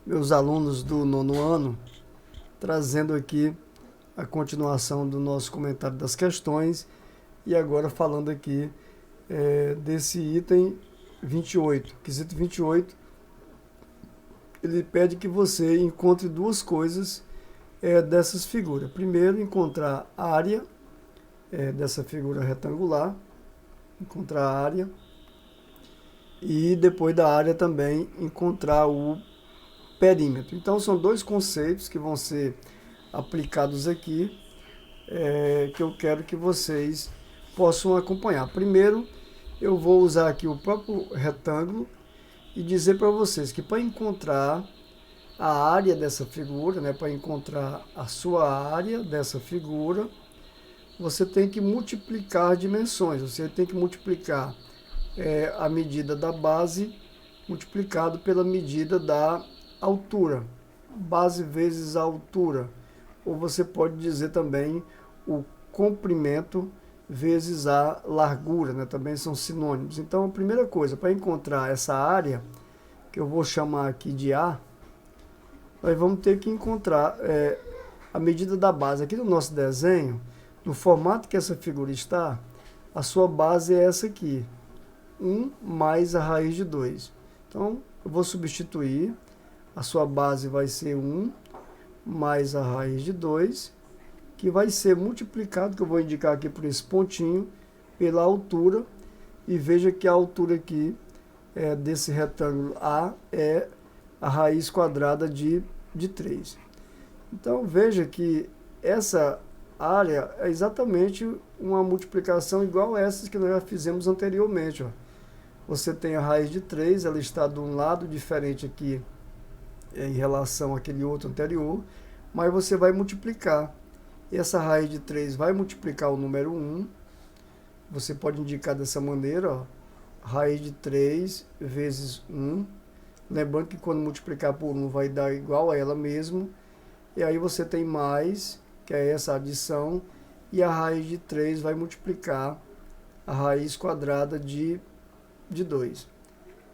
meus alunos do nono ano, trazendo aqui a continuação do nosso comentário das questões e agora falando aqui desse item 28. Quesito 28, ele pede que você encontre duas coisas dessas figuras. Primeiro, encontrar a área dessa figura retangular, encontrar a área, e depois da área também encontrar o perímetro. Então são dois conceitos que vão ser aplicados aqui, que eu quero que vocês possam acompanhar. Primeiro, eu vou usar aqui o próprio retângulo e dizer para vocês que para encontrar a área dessa figura, para encontrar a sua área dessa figura, você tem que multiplicar dimensões, você tem que multiplicar a medida da base multiplicado pela medida da altura, base vezes a altura, ou você pode dizer também o comprimento vezes a largura, também são sinônimos. Então a primeira coisa, para encontrar essa área, que eu vou chamar aqui de A, nós vamos ter que encontrar a medida da base. Aqui no nosso desenho, no formato que essa figura está, a sua base é essa aqui, 1 mais a raiz de 2. Então, eu vou substituir, a sua base vai ser 1 mais a raiz de 2, que vai ser multiplicado, que eu vou indicar aqui por esse pontinho, pela altura, e veja que a altura aqui desse retângulo A é a raiz quadrada de 3. Então, veja que essa área é exatamente uma multiplicação igual a essas que nós já fizemos anteriormente. Você tem a raiz de 3, ela está de um lado diferente aqui em relação àquele outro anterior, mas você vai multiplicar. Essa raiz de 3 vai multiplicar o número 1, você pode indicar dessa maneira, raiz de 3 vezes 1, lembrando que quando multiplicar por 1 vai dar igual a ela mesmo, e aí você tem mais, que é essa adição, e a raiz de 3 vai multiplicar a raiz quadrada de 2.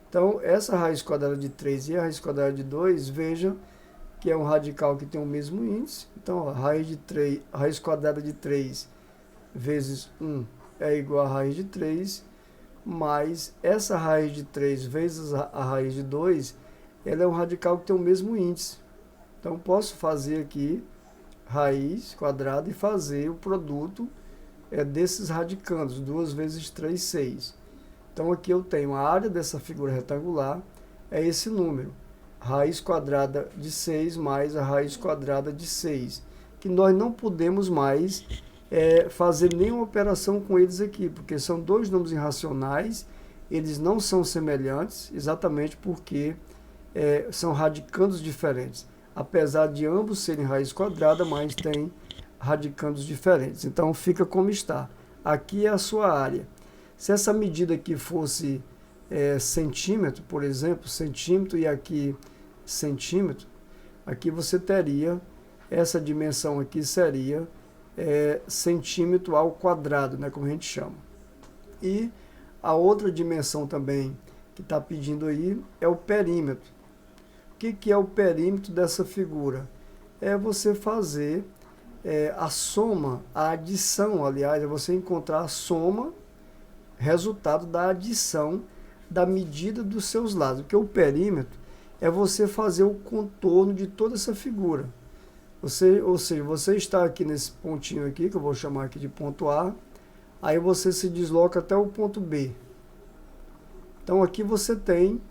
Então, essa raiz quadrada de 3 e a raiz quadrada de 2, veja que é um radical que tem o mesmo índice. Então, a raiz quadrada de 3 vezes 1 é igual a raiz de 3, mais essa raiz de 3 vezes a raiz de 2, ela é um radical que tem o mesmo índice. Então, posso fazer aqui raiz quadrada e fazer o produto desses radicandos, 2 vezes 3, 6. Então, aqui eu tenho a área dessa figura retangular, é esse número, raiz quadrada de 6 mais a raiz quadrada de 6, que nós não podemos mais fazer nenhuma operação com eles aqui, porque são dois números irracionais, eles não são semelhantes, exatamente porque são radicandos diferentes. Apesar de ambos serem raiz quadrada, mas tem radicandos diferentes. Então, fica como está. Aqui é a sua área. Se essa medida aqui fosse centímetro, por exemplo, centímetro e aqui centímetro, aqui você teria, essa dimensão aqui seria centímetro ao quadrado, como a gente chama. E a outra dimensão também que está pedindo aí é o perímetro. O que é o perímetro dessa figura? É você fazer a soma, a adição, aliás, é você encontrar a soma, resultado da adição da medida dos seus lados. Porque o perímetro é você fazer o contorno de toda essa figura. Ou seja, você está aqui nesse pontinho aqui, que eu vou chamar aqui de ponto A, aí você se desloca até o ponto B. Então aqui você tem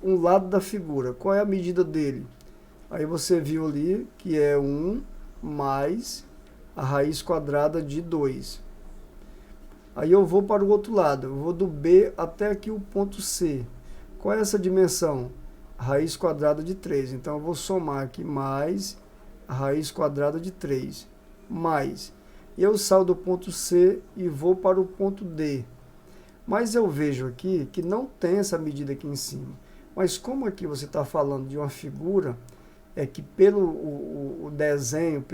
um lado da figura. Qual é a medida dele? Aí você viu ali que é 1 mais a raiz quadrada de 2. Aí eu vou para o outro lado, eu vou do B até aqui o ponto C. Qual é essa dimensão? A raiz quadrada de 3. Então eu vou somar aqui mais a raiz quadrada de 3. Mais. Eu saio do ponto C e vou para o ponto D. Mas eu vejo aqui que não tem essa medida aqui em cima. Mas como aqui você está falando de uma figura, que pelo o desenho,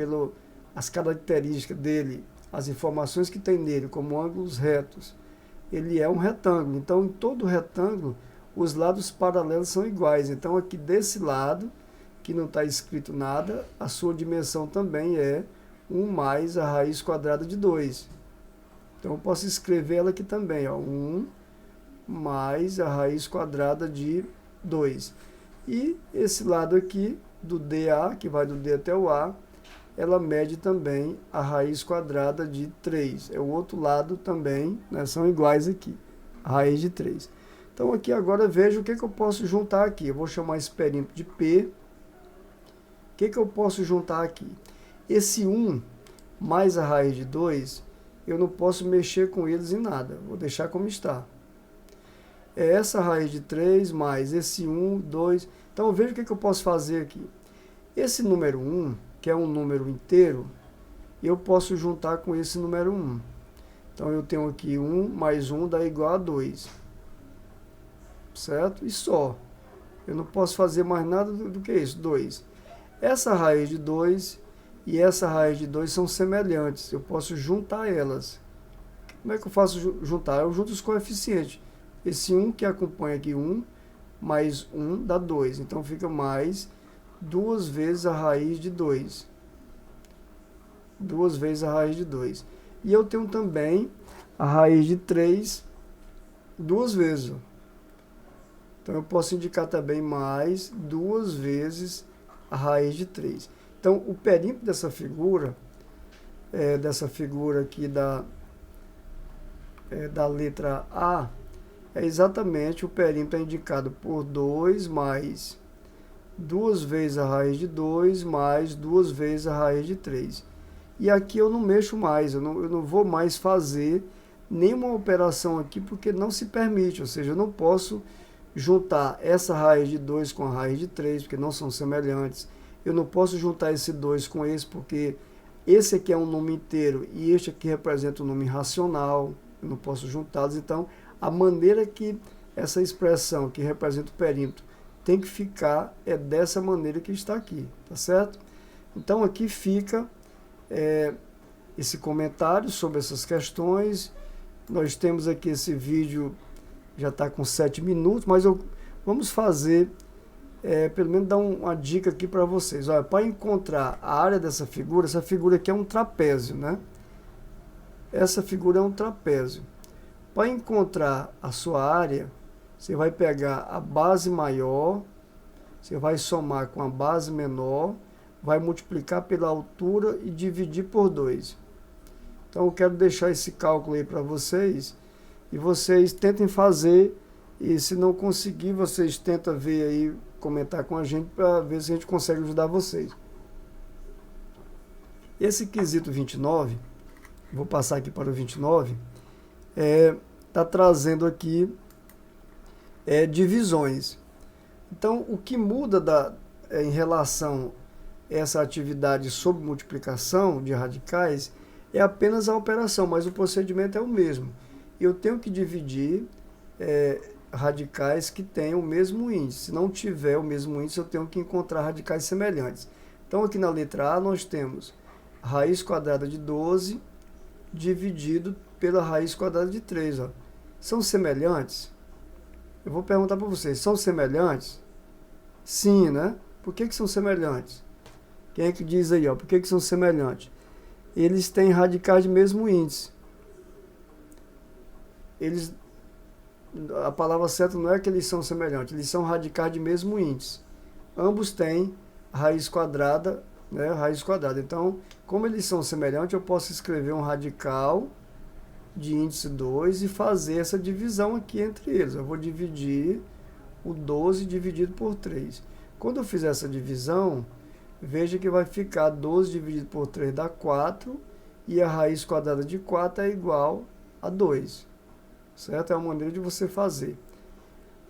as características dele, as informações que tem nele, como ângulos retos, ele é um retângulo. Então, em todo retângulo, os lados paralelos são iguais. Então, aqui desse lado, que não está escrito nada, a sua dimensão também é 1 mais a raiz quadrada de 2. Então, eu posso escrever ela aqui também, ó, 1 mais a raiz quadrada de 2. E esse lado aqui, do DA, que vai do D até o A, ela mede também a raiz quadrada de 3. É o outro lado também, né, são iguais aqui, a raiz de 3. Então, aqui agora veja o que eu posso juntar aqui. Eu vou chamar esse perímetro de P. O que eu posso juntar aqui? Esse 1 mais a raiz de 2, eu não posso mexer com eles em nada. Vou deixar como está. É essa raiz de 3 mais esse 1, 2. Então, veja o que eu posso fazer aqui. Esse número 1, que é um número inteiro, eu posso juntar com esse número 1. Então, eu tenho aqui 1 mais 1 dá igual a 2. Certo? E só. Eu não posso fazer mais nada do que isso. 2. Essa raiz de 2 e essa raiz de 2 são semelhantes. Eu posso juntar elas. Como é que eu faço juntar? Eu junto os coeficientes. Esse 1 que acompanha aqui 1, mais 1 dá 2. Então, fica mais 2 vezes a raiz de 2. 2 vezes a raiz de 2. E eu tenho também a raiz de 3 2 vezes. Então, eu posso indicar também mais 2 vezes a raiz de 3. Então, o perímetro dessa figura aqui da letra A, é exatamente o perímetro indicado por 2 mais 2 vezes a raiz de 2 mais 2 vezes a raiz de 3. E aqui eu não mexo mais, eu não vou mais fazer nenhuma operação aqui, porque não se permite, ou seja, eu não posso juntar essa raiz de 2 com a raiz de 3, porque não são semelhantes. Eu não posso juntar esse 2 com esse, porque esse aqui é um número inteiro e este aqui representa um número racional. Eu não posso juntá-los. Então, a maneira que essa expressão que representa o perímetro tem que ficar é dessa maneira que está aqui, tá certo? Então, aqui fica esse comentário sobre essas questões. Nós temos aqui esse vídeo, já está com 7 minutos, mas vamos fazer, pelo menos dar uma dica aqui para vocês. Olha, para encontrar a área dessa figura, essa figura aqui é um trapézio, né? Essa figura é um trapézio. Para encontrar a sua área, você vai pegar a base maior, você vai somar com a base menor, vai multiplicar pela altura e dividir por 2. Então, eu quero deixar esse cálculo aí para vocês, e vocês tentem fazer, e se não conseguir, vocês tentam ver aí, comentar com a gente, para ver se a gente consegue ajudar vocês. Esse quesito 29, vou passar aqui para o 29, está trazendo aqui divisões. Então, o que muda em relação a essa atividade sobre multiplicação de radicais é apenas a operação, mas o procedimento é o mesmo. Eu tenho que dividir radicais que tenham o mesmo índice. Se não tiver o mesmo índice, eu tenho que encontrar radicais semelhantes. Então, aqui na letra A, nós temos a raiz quadrada de 12 dividido pela raiz quadrada de 3. Ó. São semelhantes? Eu vou perguntar para vocês, são semelhantes? Sim, né? Por que são semelhantes? Quem é que diz aí, ó? Por que são semelhantes? Eles têm radicais de mesmo índice. A palavra certa não é que eles são semelhantes, eles são radicais de mesmo índice. Ambos têm raiz quadrada, né? Raiz quadrada. Então, como eles são semelhantes, eu posso escrever um radical de índice 2 e fazer essa divisão aqui entre eles. Eu vou dividir o 12 dividido por 3. Quando eu fizer essa divisão, veja que vai ficar 12 dividido por 3 dá 4, e a raiz quadrada de 4 é igual a 2. Certo? É uma maneira de você fazer.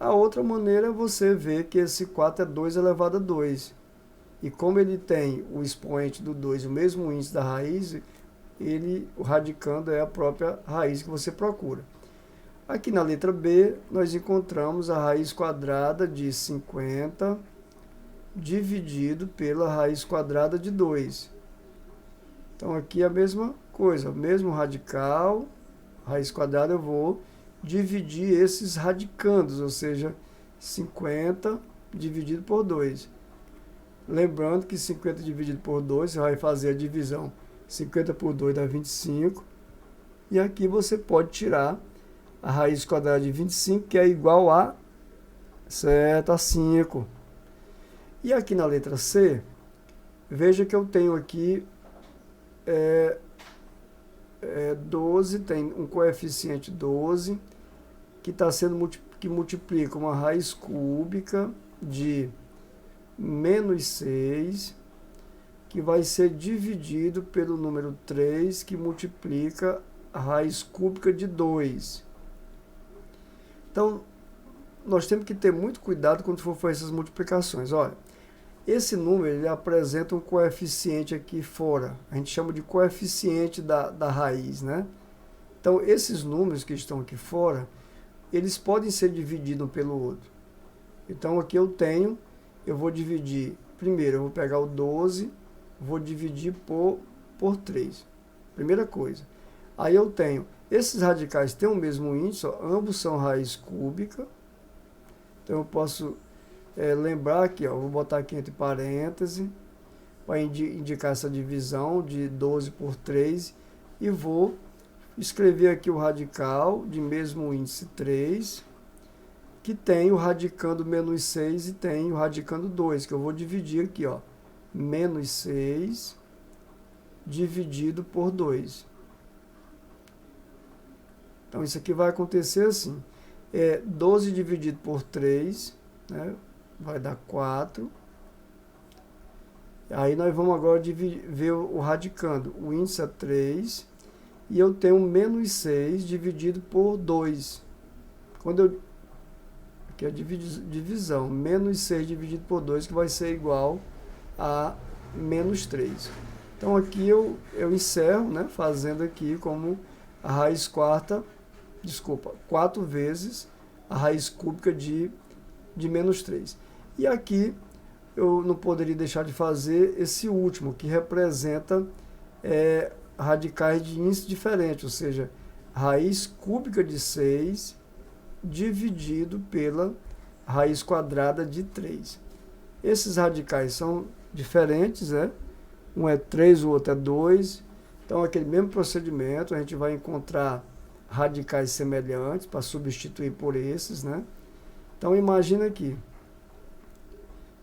A outra maneira é você ver que esse 4 é 2 elevado a 2. E como ele tem o expoente do 2, o mesmo índice da raiz, o radicando é a própria raiz que você procura. Aqui na letra B, nós encontramos a raiz quadrada de 50 dividido pela raiz quadrada de 2. Então, aqui é a mesma coisa, o mesmo radical, raiz quadrada, eu vou dividir esses radicandos, ou seja, 50 dividido por 2. Lembrando que 50 dividido por 2, você vai fazer a divisão. 50 por 2 dá 25. E aqui você pode tirar a raiz quadrada de 25, que é igual a, certo, a 5. E aqui na letra C, veja que eu tenho aqui 12, tem um coeficiente 12, que está sendo que multiplica uma raiz cúbica de menos 6, que vai ser dividido pelo número 3, que multiplica a raiz cúbica de 2. Então, nós temos que ter muito cuidado quando for fazer essas multiplicações. Olha, esse número ele apresenta um coeficiente aqui fora. A gente chama de coeficiente da raiz, né? Então, esses números que estão aqui fora, eles podem ser divididos um pelo outro. Então, aqui eu vou dividir, primeiro eu vou pegar o 12, vou dividir por 3. Primeira coisa. Aí eu tenho, esses radicais têm o mesmo índice, ó, ambos são raiz cúbica. Então eu posso lembrar aqui, ó, vou botar aqui entre parênteses, para indicar essa divisão de 12 por 3, e vou escrever aqui o radical de mesmo índice 3, que tem o radicando menos 6 e tem o radicando 2, que eu vou dividir aqui, ó, menos 6 dividido por 2. Então, isso aqui vai acontecer assim. 12 dividido por 3, né, vai dar 4. Aí nós vamos agora ver o radicando. O índice é 3. E eu tenho menos 6 dividido por 2. Aqui é a divisão. Menos 6 dividido por 2, que vai ser igual a menos 3. Então, aqui eu encerro, né, fazendo aqui como a raiz quarta, 4 vezes a raiz cúbica de menos 3. E aqui eu não poderia deixar de fazer esse último, que representa radicais de índice diferente, ou seja, raiz cúbica de 6 dividido pela raiz quadrada de 3. Esses radicais são diferentes, né? Um é 3, o outro é 2. Então, aquele mesmo procedimento, a gente vai encontrar radicais semelhantes para substituir por esses, né? Então, imagina aqui.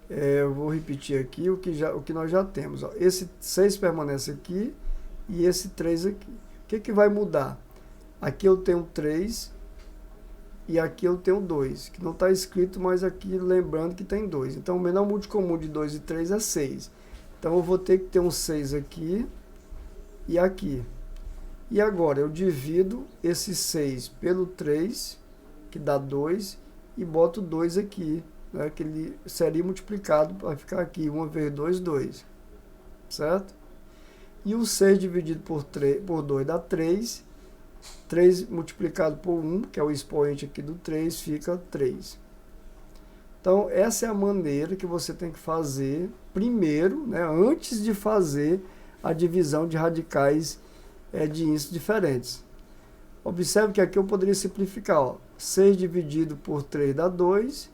Eu vou repetir aqui o que nós já temos. Ó. Esse 6 permanece aqui e esse 3 aqui. O que vai mudar? Aqui eu tenho 3 e aqui eu tenho 2, que não está escrito, mas aqui lembrando que tem 2. Então, o menor múltiplo comum de 2 e 3 é 6. Então, eu vou ter que ter um 6 aqui e aqui. E agora, eu divido esse 6 pelo 3, que dá 2, e boto 2 aqui, né, que ele seria multiplicado para ficar aqui, 1 vezes 2, 2. Certo? E o 6 dividido por 2 dá 3. 3 multiplicado por 1, que é o expoente aqui do 3, fica 3. Então, essa é a maneira que você tem que fazer primeiro, né, antes de fazer a divisão de radicais de índices diferentes. Observe que aqui eu poderia simplificar. Ó, 6 dividido por 3 dá 2,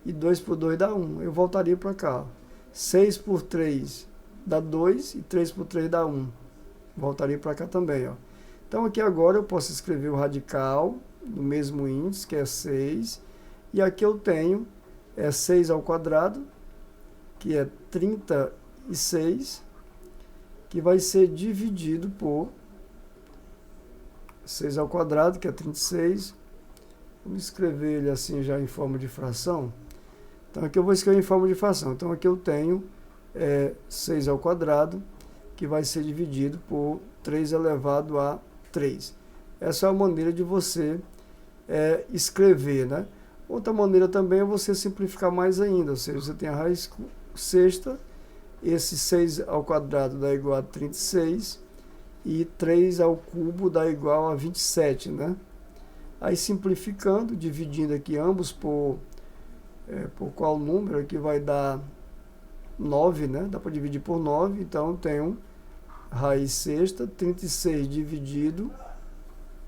e 2 por 2 dá 1. Eu voltaria para cá. Ó. 6 por 3 dá 2, e 3 por 3 dá 1. Voltaria para cá também. Ó. Então, aqui agora eu posso escrever o radical do mesmo índice, que é 6. E aqui eu tenho 6 ao quadrado, que é 36, que vai ser dividido por 6 ao quadrado, que é 36. Vamos escrever ele assim já em forma de fração. Então, aqui eu vou escrever em forma de fração. Então, aqui eu tenho 6 ao quadrado, que vai ser dividido por 3 elevado a 3. Essa é a maneira de você escrever, né? Outra maneira também é você simplificar mais ainda, ou seja, você tem a raiz sexta, esse 6 ao quadrado dá igual a 36, e 3 ao cubo dá igual a 27, né? Aí simplificando, dividindo aqui ambos por qual número, aqui vai dar 9, né? Dá para dividir por 9, então eu tenho raiz sexta, 36 dividido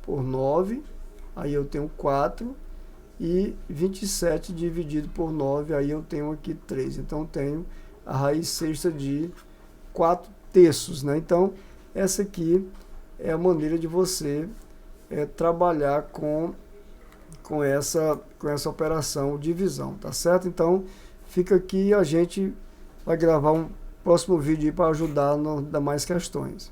por 9, aí eu tenho 4, e 27 dividido por 9, aí eu tenho aqui 3. Então, tenho a raiz sexta de 4/3, né? Então, essa aqui é a maneira de você trabalhar com essa operação divisão, tá certo? Então, fica aqui, a gente vai gravar um próximo vídeo para ajudar nas demais questões.